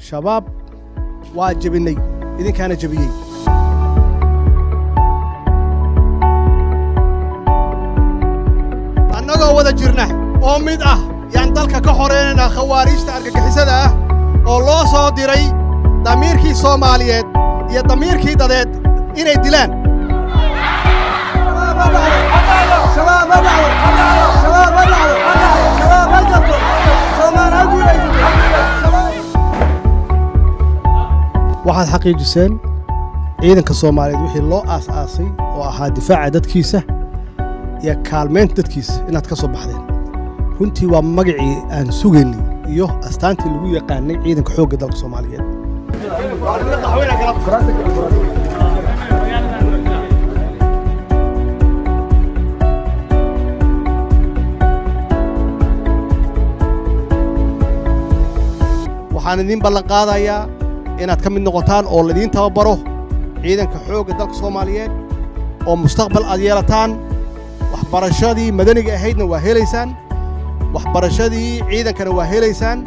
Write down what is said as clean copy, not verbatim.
shabaab waa jabinay idinkaana jabiyey annagoo wada jirna oo mid ah yaan dalka ka xoreynayna khawaarijta argagixisada ah oo loo soo diray damiirkii Soomaaliyeed iyo damiirkii dadeed inay dilaan waxaad xaqiijiseen ciidanka Soomaaliyeed wixii loo aasaasay oo ahaa difaaca dadkiisa iyo kaalmeynta dadkiisa inaad ka soo baxdeen runtii waa magacii aan sugaynay iyo astaantii lagu yaqaanay ciidanka xoogga dalka Soomaaliyeed waxaan idin ballan qaadayaa inaad ka mid noqotaan oo la idin tababaro ciidanka xoogga dalka Soomaaliyeed oo mustaqbal aad yeelataan waxbarashadii madaniga ahaydna waa helaysaan waxbarashadii ciidankana waa helaysaan